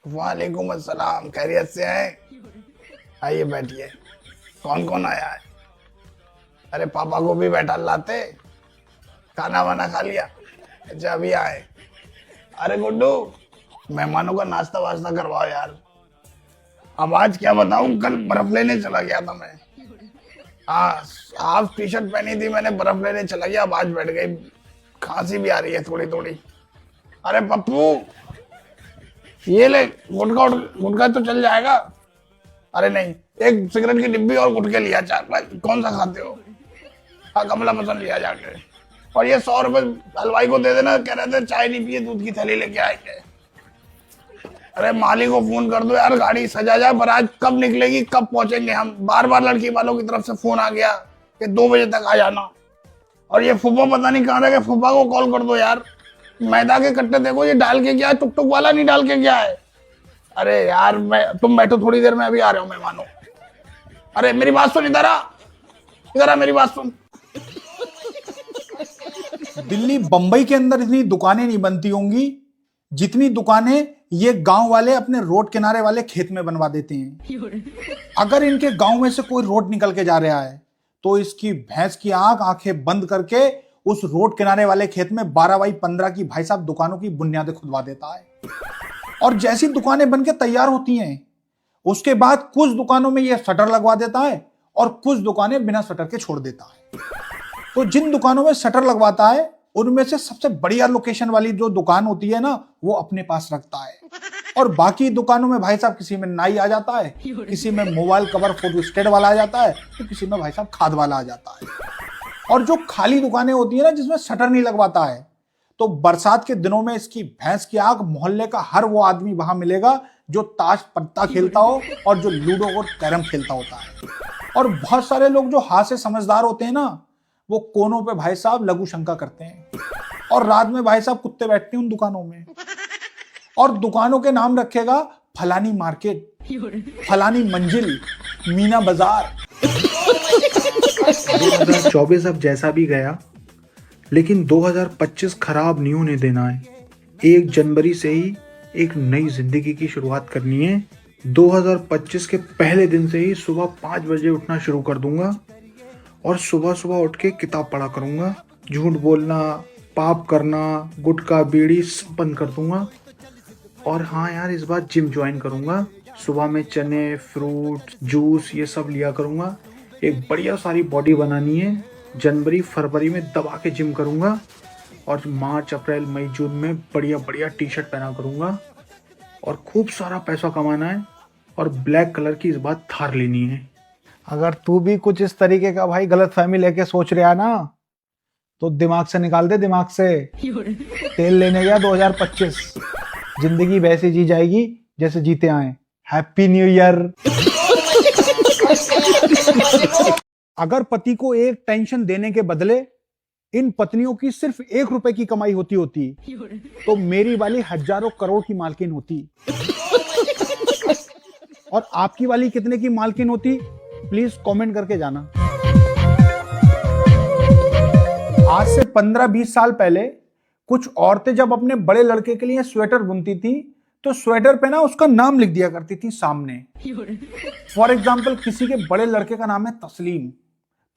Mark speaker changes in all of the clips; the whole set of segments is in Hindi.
Speaker 1: वालेकुम अस्सलाम, खैरियत से हैं? आइए बैठिए। कौन कौन आया है? अरे पापा को भी बैठा लाते। खाना वाना खा लिया? अच्छा अभी आए। अरे गुड्डू, मेहमानों का नाश्ता वास्ता करवाओ यार। अब आज क्या बताऊं, कल बर्फ लेने चला गया था मैं। हाँ, हाफ टी शर्ट पहनी थी मैंने, बर्फ लेने चला गया। अब आज बैठ गई, खांसी भी आ रही है थोड़ी थोड़ी। अरे पप्पू, ये ले गुटखा। गुटखा तो चल जाएगा। अरे नहीं, एक सिगरेट की डिब्बी और गुटखे लिया। चार भाई कौन सा खाते हो? हाँ, कमला पसंद लिया जाके। और ये 100 रुपए हलवाई को दे देना, कह रहे थे चाय नहीं पिए, दूध की थैली लेके आएंगे। अरे माली को फोन कर दो यार, गाड़ी सजा जाए। बारात कब निकलेगी, कब पहुंचेंगे हम? बार बार लड़की वालों की तरफ से फोन आ गया कि 2 बजे तक आ जाना। और ये फुब्बा पता नहीं कहाँ रह गए, फुब्बा को कॉल कर दो यार। मैदा के कट्टे देखो, ये डाल के गया है, टुक टुक वाला नहीं डाल के गया है। अरे यार, तुम बैठो थोड़ी देर में, अभी आ रहे हो मेहमानों। अरे मेरी बात सुन, इधर आ मेरी बात सुन।
Speaker 2: दिल्ली बंबई के अंदर इतनी दुकानें नहीं बनती होंगी जितनी दुकानें ये गांव वाले अपने रोड किनारे वाले खेत में बनवा देते हैं। अगर इनके गांव में से कोई रोड निकल के जा रहा है तो इसकी भैंस की आंखें बंद करके उस रोड किनारे वाले खेत में 12x15 की भाई साहब दुकानों की बुनियादें खुदवा देता है। और जैसी दुकानें बनके तैयार होती हैं उसके बाद कुछ दुकानों में यह शटर लगवा देता है और कुछ दुकानें बिना शटर के छोड़ देता है। तो जिन दुकानों में शटर लगवाता है उनमें से सबसे बढ़िया लोकेशन वाली जो दुकान होती है ना, वो अपने पास रखता है। और बाकी दुकानों में भाई साहब किसी में नाई आ जाता है, किसी में मोबाइल कवर फोटो स्टेट वाला आ जाता है, तो किसी में भाई साहब खाद वाला आ जाता है। और जो खाली दुकानें होती है ना जिसमें शटर नहीं लगवाता है, तो बरसात के दिनों में इसकी भैंस की आग मोहल्ले का हर वो आदमी वहां मिलेगा जो ताश पत्ता खेलता हो और जो लूडो और कैरम खेलता होता है। और बहुत सारे लोग जो हाथ से समझदार होते हैं ना, वो कोनों पे भाई साहब लघु शंका करते हैं और रात में भाई साहब कुत्ते बैठते हैं उन दुकानों में। और दुकानों के नाम रखेगा फलानी मार्केट, फलानी मंजिल, मीना बाजार।
Speaker 3: 2024 अब जैसा भी गया, लेकिन 2025 खराब नहीं होने देना है। 1 जनवरी से ही एक नई जिंदगी की शुरुआत करनी है। 2025 के पहले दिन से ही सुबह 5 बजे उठना शुरू कर दूंगा और सुबह सुबह उठ के किताब पढ़ा करूंगा। झूठ बोलना, पाप करना, गुटखा बीड़ी सब बंद कर दूंगा। और हाँ यार, इस बार जिम ज्वाइन करूंगा। सुबह में चने, फ्रूट, जूस ये सब लिया करूंगा। एक बढ़िया सारी बॉडी बनानी है। जनवरी फरवरी में दबा के जिम करूंगा और मार्च अप्रैल मई जून में बढ़िया बढ़िया टी शर्ट पहना करूंगा। और खूब सारा पैसा कमाना है और ब्लैक कलर की इस बार थार लेनी है।
Speaker 2: अगर तू भी कुछ इस तरीके का भाई गलत फहमी लेके सोच रहा है ना, तो दिमाग से निकाल दे, दिमाग से। तेल लेने गया 2025, जिंदगी वैसे जी जाएगी जैसे जीते आए। Happy new year. अगर पति को एक टेंशन देने के बदले इन पत्नियों की सिर्फ 1 रुपए की कमाई होती तो मेरी वाली हजारों करोड़ की मालकिन होती। और आपकी वाली कितने की मालकिन होती, प्लीज कमेंट करके जाना। आज से 15-20 साल पहले कुछ औरतें जब अपने बड़े लड़के के लिए स्वेटर बुनती थी तो स्वेटर पे ना उसका नाम लिख दिया करती थी सामने। फॉर एग्जाम्पल, किसी के बड़े लड़के का नाम है तस्लीम,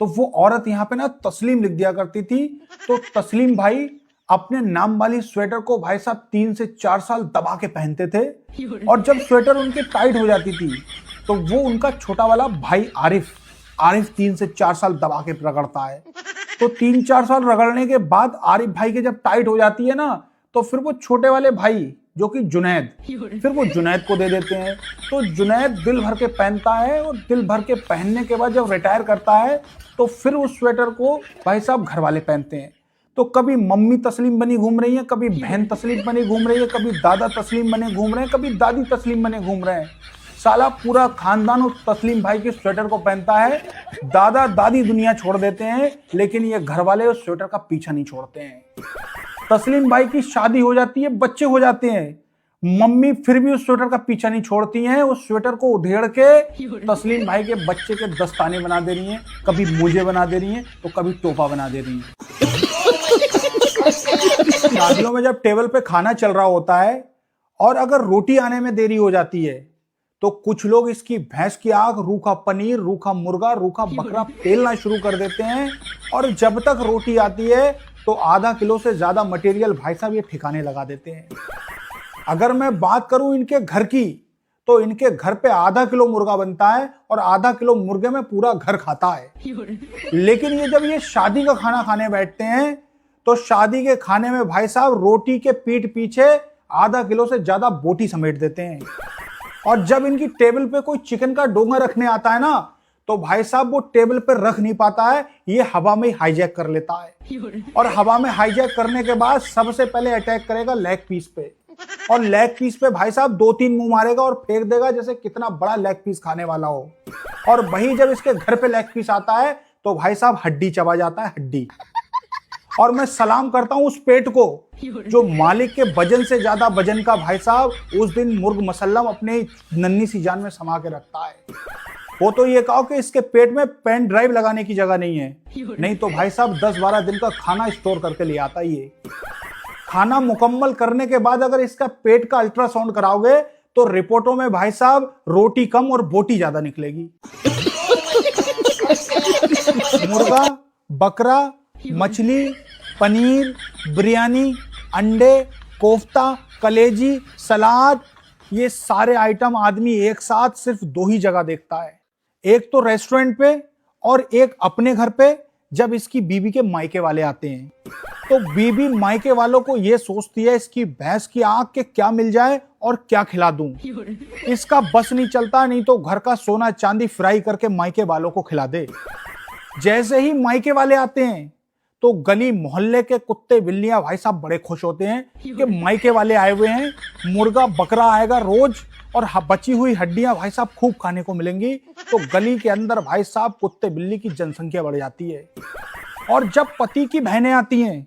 Speaker 2: तो वो औरत यहाँ पे ना तस्लीम लिख दिया करती थी। तो तस्लीम भाई अपने नाम वाली स्वेटर को भाई साहब 3 से 4 साल दबा के पहनते थे। और जब स्वेटर उनके टाइट हो जाती थी तो वो उनका छोटा वाला भाई आरिफ 3 से 4 साल दबा के रगड़ता है। तो 3-4 साल रगड़ने के बाद आरिफ भाई के जब टाइट हो जाती है ना, तो फिर वो छोटे वाले भाई जो कि जुनैद, फिर वो जुनैद को दे देते हैं। तो जुनैद दिल भर के पहनता है और दिल भर के पहनने के बाद जब रिटायर करता है तो फिर उस स्वेटर को भाई साहब घर वाले पहनते हैं। तो कभी मम्मी तस्लीम बनी घूम रही है, कभी बहन तस्लीम बनी घूम रही है, कभी दादा तस्लीम बने घूम रहे हैं, कभी दादी तस्लीम बने घूम रहे हैं। साला पूरा खानदान उस तस्लीम भाई के स्वेटर को पहनता है। दादा दादी दुनिया छोड़ देते हैं, लेकिन ये घर वाले उस स्वेटर का पीछा नहीं छोड़ते हैं। तस्लीम भाई की शादी हो जाती है, बच्चे हो जाते हैं, मम्मी फिर भी उस स्वेटर का पीछा नहीं छोड़ती हैं। उस स्वेटर को उधेड़ के तस्लीम भाई के बच्चे के दस्ताने बना दे रही हैं, कभी मोजे बना दे रही हैं तो कभी टोपा बना दे रही हैं। शादियों में जब टेबल पे खाना चल रहा होता है और अगर रोटी आने में देरी हो जाती है तो कुछ लोग इसकी भैंस की आंख, रूखा पनीर, रूखा मुर्गा, रूखा बकरा पेलना शुरू कर देते हैं और जब तक रोटी आती है तो आधा किलो से ज्यादा मटेरियल भाई साहब ये ठिकाने लगा देते हैं। अगर मैं बात करूं इनके घर की तो इनके घर पे आधा किलो मुर्गा बनता है और आधा किलो मुर्गे में पूरा घर खाता है। लेकिन ये जब ये शादी का खाना खाने बैठते हैं तो शादी के खाने में भाई साहब रोटी के पीठ पीछे आधा किलो से ज्यादा बोटी समेट देते हैं। और जब इनकी टेबल पे कोई चिकन का डोंगा रखने आता है ना तो भाई साहब वो टेबल पे रख नहीं पाता है, ये हवा में हाईजैक कर लेता है। और हवा में हाईजैक करने के बाद सबसे पहले अटैक करेगा लेग पीस पे, और लेग पीस पे भाई साहब 2-3 मुंह मारेगा और फेंक देगा जैसे कितना बड़ा लेग पीस खाने वाला हो। और वही जब इसके घर पे लेग पीस आता है तो भाई साहब हड्डी चबा जाता है, हड्डी। और मैं सलाम करता हूं उस पेट को जो मालिक के वजन से ज्यादा वजन का भाई साहब उस दिन मुर्ग मसल्लम अपने नन्ही सी जान में समा के रखता है। वो तो ये कहो कि इसके पेट में पेन ड्राइव लगाने की जगह नहीं है, नहीं तो भाई साहब 10-12 दिन का खाना स्टोर करके ले आता है ये। खाना मुकम्मल करने के बाद अगर इसका पेट का अल्ट्रासाउंड कराओगे तो रिपोर्टों में भाई साहब रोटी कम और बोटी ज्यादा निकलेगी। मुर्गा, बकरा, मछली, पनीर, बिरयानी, अंडे, कोफ्ता, कलेजी, सलाद, ये सारे आइटम आदमी एक साथ सिर्फ 2 ही जगह देखता है, एक तो रेस्टोरेंट पे और एक अपने घर पे जब इसकी बीवी के मायके वाले आते हैं। तो बीवी मायके वालों को ये सोचती है इसकी भैंस की आंख के क्या मिल जाए और क्या खिला दूं। इसका बस नहीं चलता, नहीं तो घर का सोना चांदी फ्राई करके मायके वालों को खिला दे। जैसे ही मायके वाले आते हैं तो गली मोहल्ले के कुत्ते बिल्लियां भाई साहब बड़े खुश होते हैं कि मायके वाले आए हुए हैं, मुर्गा बकरा आएगा रोज और बची हुई हड्डियां भाई साहब खूब खाने को मिलेंगी। तो गली के अंदर भाई साहब कुत्ते बिल्ली की जनसंख्या बढ़ जाती है। और जब पति की बहनें आती हैं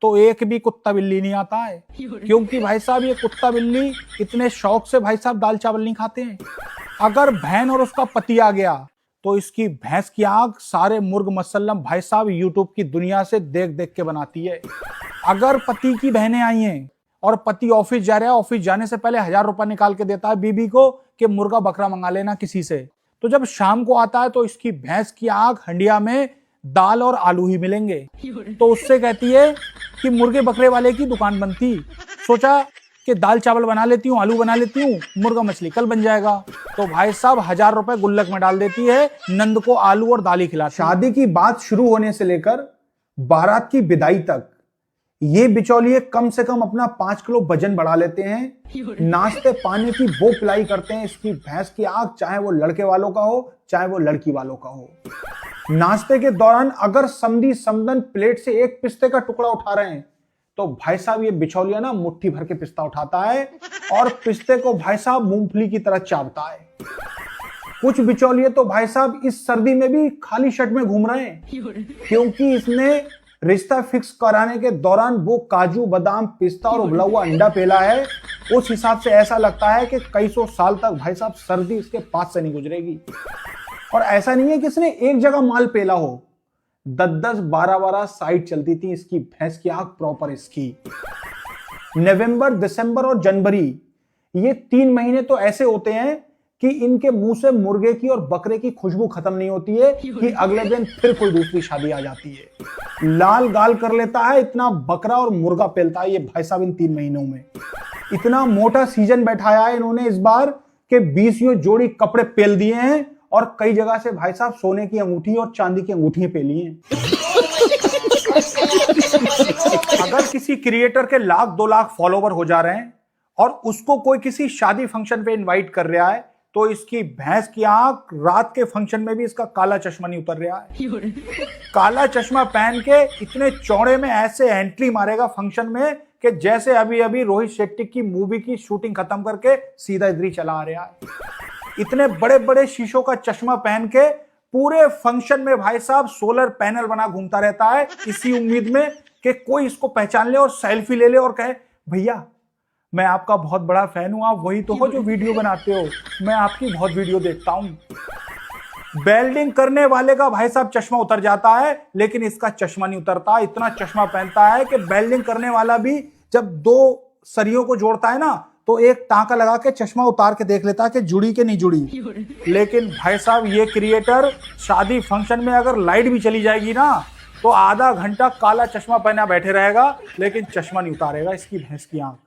Speaker 2: तो एक भी कुत्ता बिल्ली नहीं आता है, क्योंकि भाई साहब ये कुत्ता बिल्ली इतने शौक से भाई साहब दाल चावल नहीं खाते हैं। अगर बहन और उसका पति आ गया तो इसकी भैंस की आंख सारे मुर्ग मसल्लम भाई साहब यूट्यूब की दुनिया से देख देख के बनाती है। अगर पति की बहनें आई हैं और पति ऑफिस जा रहा है, ऑफिस जाने से पहले 1000 रुपए निकाल के देता है बीबी को कि मुर्गा बकरा मंगा लेना किसी से, तो जब शाम को आता है तो इसकी भैंस की आंख हंडिया में दाल और आलू ही मिलेंगे। तो उससे कहती है कि मुर्गे बकरे वाले की दुकान बनती, सोचा कि दाल चावल बना लेती हूँ, आलू बना लेती हूँ, मुर्गा मछली कल बन जाएगा। तो भाई साहब 1000 रुपए गुल्लक में डाल देती है, नंद को आलू और दाल ही खिलाती। शादी की बात शुरू होने से लेकर बारात की विदाई तक ये बिचौलिए कम से कम अपना 5 किलो वजन बढ़ा लेते हैं। नाश्ते पानी की वो पिलाई करते हैं इसकी भैंस की आंख, चाहे वो लड़के वालों का हो चाहे वो लड़की वालों का हो। नाश्ते के दौरान अगर समधी समदन प्लेट से एक पिस्ते का टुकड़ा उठा रहे हैं तो भाई साहब ये बिचौलिया ना मुट्ठी भर के पिस्ता उठाता है और पिस्ते को भाई साहब मूंगफली की तरह चाटता है। कुछ बिचौलिए तो भाई साहब इस सर्दी में भी खाली शर्ट में घूम रहे हैं, क्योंकि इसने रिश्ता फिक्स कराने के दौरान वो काजू बादाम पिस्ता और उबला हुआ अंडा पेला है। उस हिसाब से ऐसा लगता है कि कई सौ साल तक भाई साहब सर्दी इसके पास से नहीं गुजरेगी। और ऐसा नहीं है कि इसने एक जगह माल पेला हो, 10-10 12-12 साइड चलती थी इसकी भैंस की आंख प्रॉपर इसकी। नवंबर, दिसंबर और जनवरी ये 3 महीने तो ऐसे होते हैं कि इनके मुंह से मुर्गे की और बकरे की खुशबू खत्म नहीं होती है कि अगले दिन फिर कोई दूसरी शादी आ जाती है। लाल गाल कर लेता है, इतना बकरा और मुर्गा पेलता है ये भाई साहब इन 3 महीनों में। इतना मोटा सीजन बैठाया है इन्होंने इस बार के 20 जोड़ी कपड़े पेल दिए हैं और कई जगह से भाई साहब सोने की अंगूठी और चांदी की अंगूठियां पेली हैं। अगर किसी क्रिएटर के 1-2 लाख फॉलोवर हो जा रहे हैं और उसको कोई किसी शादी फंक्शन पे इनवाइट कर रहा है तो इसकी भैंस की आंख रात के फंक्शन में भी इसका काला चश्मा नहीं उतर रहा है। काला चश्मा पहन के इतने चौड़े में ऐसे एंट्री मारेगा फंक्शन में कि जैसे अभी अभी रोहित शेट्टी की मूवी की शूटिंग खत्म करके सीधा इधर ही चला आ रहा है। इतने बड़े बड़े शीशों का चश्मा पहन के पूरे फंक्शन में भाई साहब सोलर पैनल बना घूमता रहता है, इसी उम्मीद में कि कोई इसको पहचान ले और सेल्फी ले ले और कहे भैया मैं आपका बहुत बड़ा फैन हूं, आप वही तो हो जो वीडियो बनाते हो, मैं आपकी बहुत वीडियो देखता हूं। बेल्डिंग करने वाले का भाई साहब चश्मा उतर जाता है लेकिन इसका चश्मा नहीं उतरता। इतना चश्मा पहनता है कि बेल्डिंग करने वाला भी जब 2 सरियों को जोड़ता है ना तो एक टांका लगा के चश्मा उतार के देख लेता कि जुड़ी के नहीं जुड़ी। लेकिन भाई साहब ये क्रिएटर शादी फंक्शन में अगर लाइट भी चली जाएगी ना तो आधा घंटा काला चश्मा पहना बैठे रहेगा, लेकिन चश्मा नहीं उतारेगा इसकी भैंस की आंख।